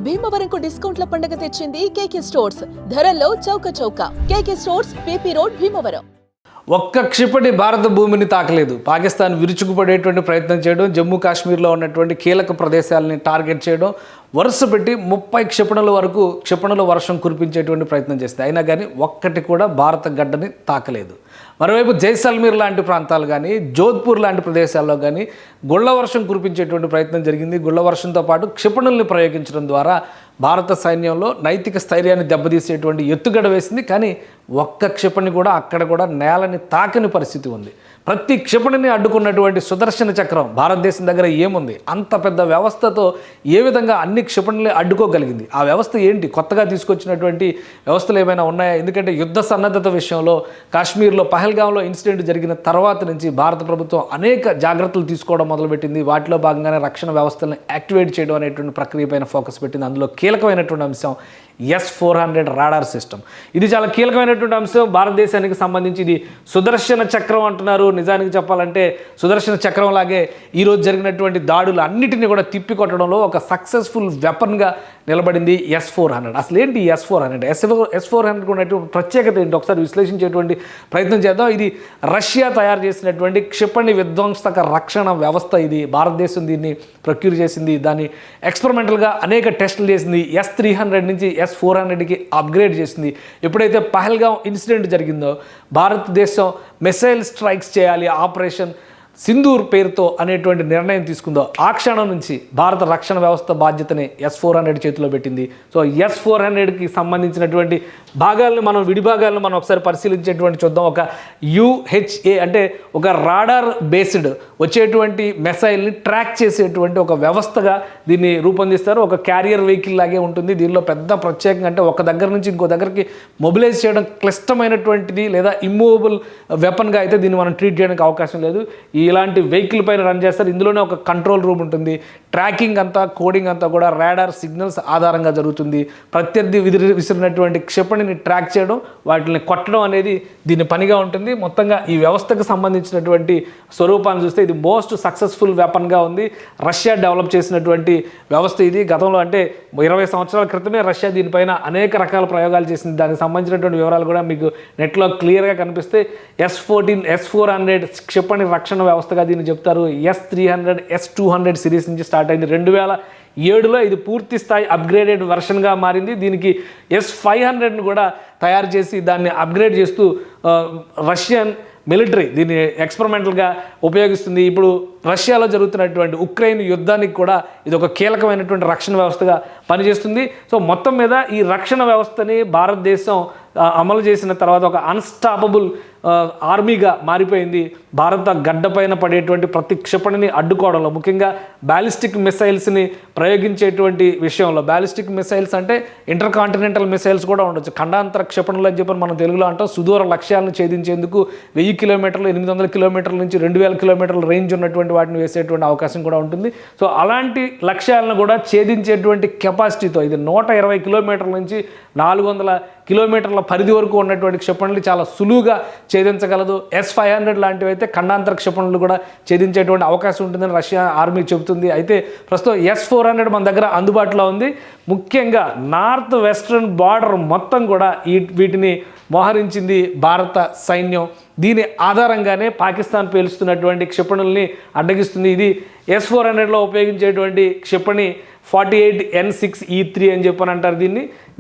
భీమవరంకు డిస్కౌంట్ల పండుగ తెచ్చింది కేకే స్టోర్స్. ధరల్లో చౌక. కేకే స్టోర్స్, పీపీ రోడ్, భీమవరం. ఒక్క క్షిపణి భారత భూమిని తాకలేదు. పాకిస్తాన్ విరుచుకుపడేటువంటి ప్రయత్నం చేయడం, జమ్మూ కాశ్మీర్లో ఉన్నటువంటి కీలక ప్రదేశాలని టార్గెట్ చేయడం, వరుస పెట్టి 30 క్షిపణుల వరకు క్షిపణుల వర్షం కురిపించేటువంటి ప్రయత్నం చేస్తే అయినా కానీ ఒక్కటి కూడా భారత గడ్డని తాకలేదు. మరోవైపు జైసల్మీర్ లాంటి ప్రాంతాలు కానీ, జోధ్పూర్ లాంటి ప్రదేశాల్లో కానీ గుళ్ల వర్షం కురిపించేటువంటి ప్రయత్నం జరిగింది. గుళ్ల వర్షంతో పాటు క్షిపణుల్ని ప్రయోగించడం ద్వారా భారత సైన్యంలో నైతిక స్థైర్యాన్ని దెబ్బతీసేటువంటి ఎత్తుగడ వేసింది. కానీ ఒక్క క్షిపణి కూడా అక్కడ కూడా నేలని తాకని పరిస్థితి ఉంది. ప్రతి క్షిపణిని అడ్డుకున్నటువంటి సుదర్శన చక్రం భారతదేశం దగ్గర ఏముంది? అంత పెద్ద వ్యవస్థతో ఏ విధంగా అన్ని క్షిపణుల్ని అడ్డుకోగలిగింది? ఆ వ్యవస్థ ఏంటి? కొత్తగా తీసుకొచ్చినటువంటి వ్యవస్థలు ఏమైనా ఉన్నాయా? ఎందుకంటే యుద్ధ సన్నద్ధత విషయంలో కాశ్మీర్లో పహల్గాంలో ఇన్సిడెంట్ జరిగిన తర్వాత నుంచి భారత ప్రభుత్వం అనేక జాగ్రత్తలు తీసుకోవడం మొదలుపెట్టింది. వాటిలో భాగంగానే రక్షణ వ్యవస్థలను యాక్టివేట్ చేయడం అనేటువంటి ప్రక్రియ పైన ఫోకస్ పెట్టింది. అందులో కీలకమైనటువంటి అంశం S-400 రాడార్ సిస్టమ్. ఇది చాలా కీలకమైనటువంటి అంశం భారతదేశానికి సంబంధించి. ఇది సుదర్శన చక్రం అంటున్నారు. నిజానికి చెప్పాలంటే సుదర్శన చక్రం లాగే ఈరోజు జరిగినటువంటి దాడులు అన్నిటిని కూడా తిప్పికొట్టడంలో ఒక సక్సెస్ఫుల్ వెపన్గా నిలబడింది S-400. అసలు ఏంటి S-400? S-400 ఉన్నటువంటి ప్రత్యేకత ఏంటి? ఒకసారి విశ్లేషించేటువంటి ప్రయత్నం చేద్దాం. ఇది రష్యా తయారు చేసినటువంటి క్షిపణి విధ్వంసక రక్షణ వ్యవస్థ. ఇది భారతదేశం దీన్ని ప్రొక్యూర్ చేసింది. దాన్ని ఎక్స్పెరిమెంటల్గా అనేక టెస్టులు చేసింది. S-300 నుంచి S-400కి అప్గ్రేడ్ చేసింది. ఎప్పుడైతే పహల్గాం ఇన్సిడెంట్ జరిగిందో భారతదేశం మిసైల్ స్ట్రైక్స్ చేయాలి, ఆపరేషన్ సింధూర్ పేరుతో అనేటువంటి నిర్ణయం తీసుకుందో ఆ క్షణం నుంచి భారత రక్షణ వ్యవస్థ బాధ్యతని S-400 చేతిలో పెట్టింది. సో S-400కి సంబంధించినటువంటి భాగాలను మనం విడిభాగాలను మనం ఒకసారి పరిశీలించేటువంటి చూద్దాం. ఒక UHA అంటే ఒక రాడార్ బేస్డ్ వచ్చేటువంటి మిసైల్ని ట్రాక్ చేసేటువంటి ఒక వ్యవస్థగా దీన్ని రూపొందిస్తారు. ఒక క్యారియర్ వెహికల్ లాగే ఉంటుంది. దీనిలో పెద్ద ప్రత్యేకంగా అంటే ఒక దగ్గర నుంచి ఇంకో దగ్గరికి మొబిలైజ్ చేయడం క్లిష్టమైనటువంటిది లేదా ఇమ్మూవబుల్ వెపన్గా అయితే దీన్ని మనం ట్రీట్ చేయడానికి అవకాశం లేదు. ఇలాంటి వెహికల్ పైన రన్ చేస్తారు. ఇందులోనే ఒక కంట్రోల్ రూమ్ ఉంటుంది. ట్రాకింగ్ అంతా, కోడింగ్ అంతా కూడా రాడార్ సిగ్నల్స్ ఆధారంగా జరుగుతుంది. ప్రత్యర్థి విసిరినటువంటి క్షిపణిని ట్రాక్ చేయడం, వాటిని కొట్టడం అనేది దీని పనిగా ఉంటుంది. మొత్తంగా ఈ వ్యవస్థకు సంబంధించినటువంటి స్వరూపాన్ని చూస్తే ఇది మోస్ట్ సక్సెస్ఫుల్ వెపన్గా ఉంది. రష్యా డెవలప్ చేసినటువంటి వ్యవస్థ ఇది. గతంలో అంటే 20 సంవత్సరాల క్రితమే రష్యా దీనిపైన అనేక రకాల ప్రయోగాలు చేసింది. దానికి సంబంధించినటువంటి వివరాలు కూడా మీకు నెట్లో క్లియర్గా కనిపిస్తే S-400 క్షిపణి రక్షణ వ్యవస్థగా దీన్ని చెప్తారు. S-300, S-200 సిరీస్ నుంచి స్టార్ట్ అయింది. 2007లో ఇది పూర్తి స్థాయి అప్గ్రేడెడ్ వెర్షన్గా మారింది. దీనికి S-500ను కూడా తయారు చేసి దాన్ని అప్గ్రేడ్ చేస్తూ రష్యన్ మిలిటరీ దీన్ని ఎక్స్పెరిమెంటల్గా ఉపయోగిస్తుంది. ఇప్పుడు రష్యాలో జరుగుతున్నటువంటి ఉక్రెయిన్ యుద్ధానికి కూడా ఇది ఒక కీలకమైనటువంటి రక్షణ వ్యవస్థగా పనిచేస్తుంది. సో మొత్తం మీద ఈ రక్షణ వ్యవస్థని భారతదేశం అమలు చేసిన తర్వాత ఒక అన్స్టాపబుల్ ఆర్మీగా మారిపోయింది. భారత గడ్డపైన పడేటువంటి ప్రతి క్షిపణిని అడ్డుకోవడంలో, ముఖ్యంగా బ్యాలిస్టిక్ మిసైల్స్ని ప్రయోగించేటువంటి విషయంలో. బ్యాలిస్టిక్ మిసైల్స్ అంటే ఇంటర్ కాంటినెంటల్ మిసైల్స్ కూడా ఉండొచ్చు. ఖండాంతర క్షిపణులు అని చెప్పి మనం తెలుగులో అంటాం. సుదూర లక్ష్యాలను ఛేదించేందుకు 1000 కిలోమీటర్లు, 800 కిలోమీటర్ల నుంచి 2000 కిలోమీటర్ల రేంజ్ ఉన్నటువంటి వాటిని వేసేటువంటి అవకాశం కూడా ఉంటుంది. సో అలాంటి లక్ష్యాలను కూడా ఛేదించేటువంటి కెపాసిటీతో ఇది 120 కిలోమీటర్ల నుంచి 400 కిలోమీటర్ల పరిధి వరకు ఉన్నటువంటి క్షిపణులు చాలా సులువుగా ఛేదించగలదు. S-500 లాంటివి అయితే ఖండాంతర క్షిపణులు కూడా ఛేదించేటువంటి అవకాశం ఉంటుందని రష్యా ఆర్మీ చెబుతుంది. అయితే ప్రస్తుతం S-400 మన దగ్గర అందుబాటులో ఉంది. ముఖ్యంగా నార్త్ వెస్ట్రన్ బార్డర్ మొత్తం కూడా వీటిని మోహరించింది భారత సైన్యం. దీని ఆధారంగానే పాకిస్తాన్ పేలుస్తున్నటువంటి క్షిపణుల్ని అడ్డగిస్తుంది. ఇది S-400లో ఉపయోగించేటువంటి క్షిపణి 48N6E3 అని చెప్పని అంటారు.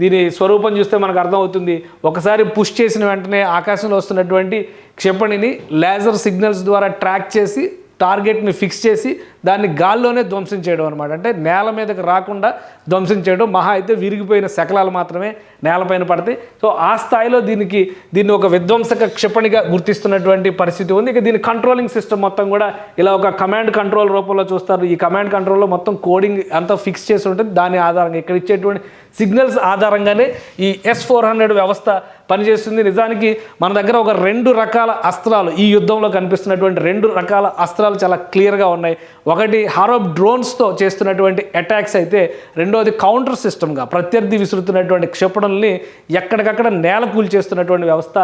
దీని స్వరూపం చూస్తే మనకు అర్థమవుతుంది. ఒకసారి పుష్ చేసిన వెంటనే ఆకాశంలో వస్తున్నటువంటి క్షిపణిని లేజర్ సిగ్నల్స్ ద్వారా ట్రాక్ చేసి టార్గెట్ని ఫిక్స్ చేసి దాన్ని గాల్లోనే ధ్వంసం చేయడం అనమాట. అంటే నేల మీదకి రాకుండా ధ్వంసం చేయడం. మహా అయితే విరిగిపోయిన శకలాలు మాత్రమే నేలపైన పడతాయి. సో ఆ స్థాయిలో దీన్ని ఒక విధ్వంసక క్షిపణిగా గుర్తిస్తున్నటువంటి పరిస్థితి ఉంది. ఇక దీని కంట్రోలింగ్ సిస్టమ్ మొత్తం కూడా ఇలా ఒక కమాండ్ కంట్రోల్ రూపంలో చూస్తారు. ఈ కమాండ్ కంట్రోల్లో మొత్తం కోడింగ్ అంతా ఫిక్స్ చేసి ఉంటుంది. దాని ఆధారంగా ఇక్కడ ఇచ్చేటువంటి సిగ్నల్స్ ఆధారంగానే ఈ S-400 వ్యవస్థ పనిచేస్తుంది. నిజానికి మన దగ్గర ఒక 2 రకాల అస్త్రాలు ఈ యుద్ధంలో కనిపిస్తున్నటువంటి 2 రకాల అస్త్రాలు చాలా క్లియర్గా ఉన్నాయి. ఒకటి హారోప్ డ్రోన్స్తో చేస్తున్నటువంటి అటాక్స్ అయితే, రెండోది కౌంటర్ సిస్టమ్గా ప్రత్యర్థి విసురుతున్నటువంటి క్షిపణుల్ని ఎక్కడికక్కడ నేల కూల్చేస్తున్నటువంటి వ్యవస్థ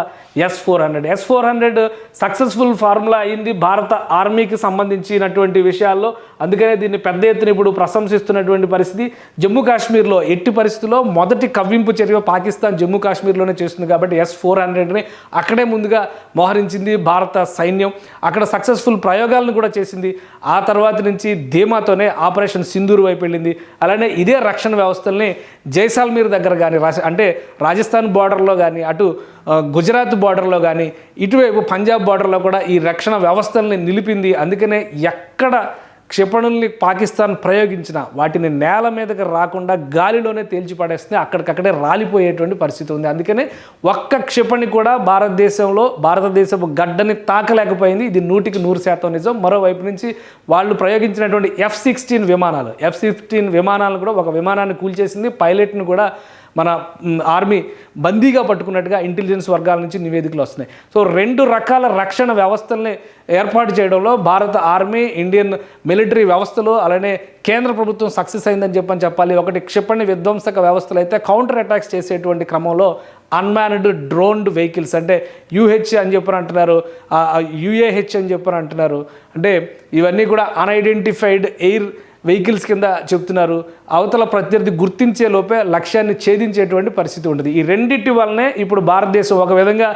S-400 సక్సెస్ఫుల్ ఫార్ములా అయింది భారత ఆర్మీకి సంబంధించినటువంటి విషయాల్లో. అందుకనే దీన్ని పెద్ద ఎత్తున ఇప్పుడు ప్రశంసిస్తున్నటువంటి పరిస్థితి. జమ్మూ కాశ్మీర్లో ఎట్టి పరిస్థితుల్లో మొదటి కవ్వింపు చర్య పాకిస్తాన్ జమ్మూ కాశ్మీర్లోనే చేస్తుంది కాబట్టి S-400ని అక్కడే ముందుగా మోహరించింది భారత సైన్యం. అక్కడ సక్సెస్ఫుల్ ప్రయోగాలను కూడా చేసింది. ఆ తర్వాత నుంచి ధీమాతోనే ఆపరేషన్ సింధూర్ వైపు వెళ్ళింది. అలానే ఇదే రక్షణ వ్యవస్థల్ని జైసాల్మీర్ దగ్గర కానీ, అంటే రాజస్థాన్ బార్డర్లో కానీ, అటు గుజరాత్ బార్డర్లో కానీ, ఇటువైపు పంజాబ్ బార్డర్లో కూడా ఈ రక్షణ వ్యవస్థల్ని నిలిపింది. అందుకనే ఎక్కడ క్షిపణుల్ని పాకిస్తాన్ ప్రయోగించిన వాటిని నేల మీదకి రాకుండా గాలిలోనే తేల్చిపడేస్తే అక్కడికక్కడే రాలిపోయేటువంటి పరిస్థితి ఉంది. అందుకనే ఒక్క క్షిపణి కూడా భారతదేశపు గడ్డని తాకలేకపోయింది. ఇది 100% నిజం. మరోవైపు నుంచి వాళ్ళు ప్రయోగించినటువంటి F-16 విమానాలను కూడా ఒక విమానాన్ని కూల్చేసింది. పైలట్ను కూడా మన ఆర్మీ బందీగా పట్టుకున్నట్టుగా ఇంటెలిజెన్స్ వర్గాల నుంచి నివేదికలు వస్తున్నాయి. సో 2 రకాల రక్షణ వ్యవస్థల్ని ఏర్పాటు చేయడంలో భారత ఆర్మీ, ఇండియన్ మిలిటరీ వ్యవస్థలు, అలానే కేంద్ర ప్రభుత్వం సక్సెస్ అయిందని చెప్పాలి. ఒకటి క్షిపణి విధ్వంసక వ్యవస్థలు అయితే కౌంటర్ అటాక్స్ చేసేటువంటి క్రమంలో అన్మాన్డ్ డ్రోన్డ్ వెహికల్స్, అంటే UH అని చెప్పని అంటున్నారు, UAH అని చెప్పని అంటున్నారు. అంటే ఇవన్నీ కూడా అన్ఐడెంటిఫైడ్ ఎయిర్ వెహికల్స్ కింద చెప్తున్నారు. అవతల ప్రత్యర్థి గుర్తించే లోపే లక్ష్యాన్ని ఛేదించేటువంటి పరిస్థితి ఉంటుంది. ఈ రెండింటి వల్లనే ఇప్పుడు భారతదేశం ఒక విధంగా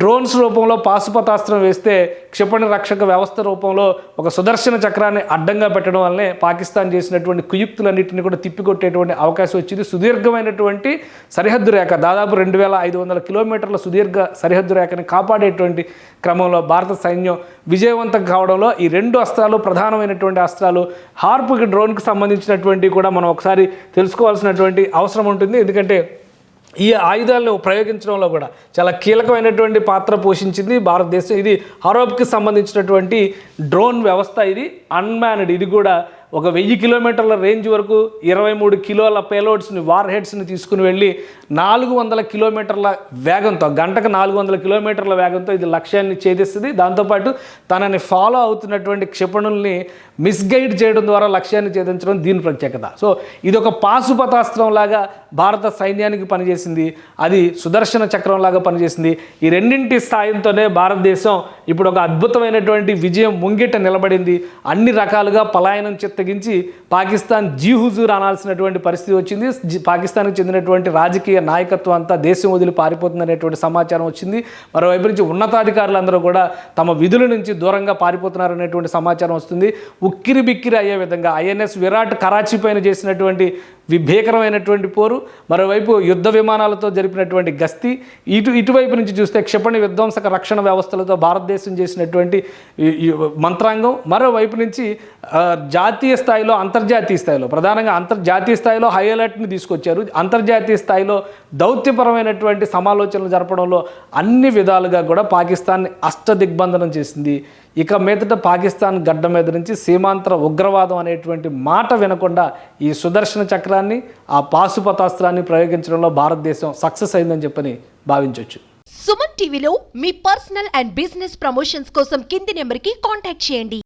డ్రోన్స్ రూపంలో పాశుపతాస్త్రం వేస్తే, క్షిపణి రక్షక వ్యవస్థ రూపంలో ఒక సుదర్శన చక్రాన్ని అడ్డంగా పెట్టడం వల్లనే పాకిస్తాన్ చేసినటువంటి కుయుక్తులన్నింటినీ కూడా తిప్పికొట్టేటువంటి అవకాశం వచ్చింది. సుదీర్ఘమైనటువంటి సరిహద్దు రేఖ, దాదాపు 2500 కిలోమీటర్ల సుదీర్ఘ సరిహద్దు రేఖని కాపాడేటువంటి క్రమంలో భారత సైన్యం విజయవంతం కావడంలో ఈ 2 అస్త్రాలు ప్రధానమైనటువంటి అస్త్రాలు. హార్ప్ డ్రోన్కి సంబంధించినటువంటి కూడా మనం ఒకసారి తెలుసుకోవాల్సినటువంటి అవసరం ఉంటుంది. ఎందుకంటే ఈ ఆయుధాలను ప్రయోగించడంలో కూడా చాలా కీలకమైనటువంటి పాత్ర పోషించింది భారతదేశం. ఇది హారోప్కి సంబంధించినటువంటి డ్రోన్ వ్యవస్థ. ఇది అన్మాన్డ్. ఇది కూడా ఒక 1000 కిలోమీటర్ల రేంజ్ వరకు 23 కిలోల పేలోడ్స్ని, వార్ హెడ్స్ని తీసుకుని వెళ్ళి 400 కిలోమీటర్ల వేగంతో, గంటకు 400 కిలోమీటర్ల వేగంతో ఇది లక్ష్యాన్ని ఛేదిస్తుంది. దాంతోపాటు తనని ఫాలో అవుతున్నటువంటి క్షిపణుల్ని మిస్గైడ్ చేయడం ద్వారా లక్ష్యాన్ని ఛేదించడం దీని ప్రత్యేకత. సో ఇది ఒక పాశుపతాస్త్రం లాగా భారత సైన్యానికి పనిచేసింది. అది సుదర్శన చక్రం లాగా పనిచేసింది. ఈ రెండింటి సాయంతోనే భారతదేశం ఇప్పుడు ఒక అద్భుతమైనటువంటి విజయం ముంగిట నిలబడింది. అన్ని రకాలుగా పలాయనం తెగించి పాకిస్తాన్ హుజూర్ అనాల్సినటువంటి పరిస్థితి వచ్చింది. పాకిస్తాన్కి చెందినటువంటి రాజకీయ నాయకత్వం అంతా దేశం వదిలి పారిపోతుందనేటువంటి సమాచారం వచ్చింది. మరోవైపు నుంచి ఉన్నతాధికారులందరూ కూడా తమ విధుల నుంచి దూరంగా పారిపోతున్నారనేటువంటి సమాచారం వస్తుంది. ఉక్కిరి బిక్కిరి అయ్యే విధంగా INS విరాట్ కరాచీ పైన చేసినటువంటి భీకరమైనటువంటి పోరు, మరోవైపు యుద్ధ విమానాలతో జరిపినటువంటి గస్తీ, ఇటువైపు నుంచి చూస్తే క్షిపణి విధ్వంసక రక్షణ వ్యవస్థలతో భారతదేశం చేసినటువంటి మంత్రాంగం, మరోవైపు నుంచి జాతీయ స్థాయిలో, అంతర్జాతీయ స్థాయిలో, ప్రధానంగా జాతీయ స్థాయిలో హై అలర్ట్ని తీసుకొచ్చారు. అంతర్జాతీయ స్థాయిలో దౌత్యపరమైనటువంటి సమాలోచనలు జరపడంలో అన్ని విధాలుగా కూడా పాకిస్తాన్ని అష్టదిగ్బంధనం చేసింది. ఇక మీదట పాకిస్తాన్ గడ్డ మీద నుంచి సీమాంతర ఉగ్రవాదం అనేటువంటి మాట వినకుండా ఈ సుదర్శన చక్రాన్ని, ఆ పాశుపతాస్త్రాన్ని ప్రయోగించడంలో భారతదేశం సక్సెస్ అయిందని చెప్పని భావించవచ్చు. సుమన్ టీవీలో మీ పర్సనల్ అండ్ బిజినెస్ ప్రమోషన్స్ కోసం కింది నెంబర్కి కాంటాక్ట్ చేయండి.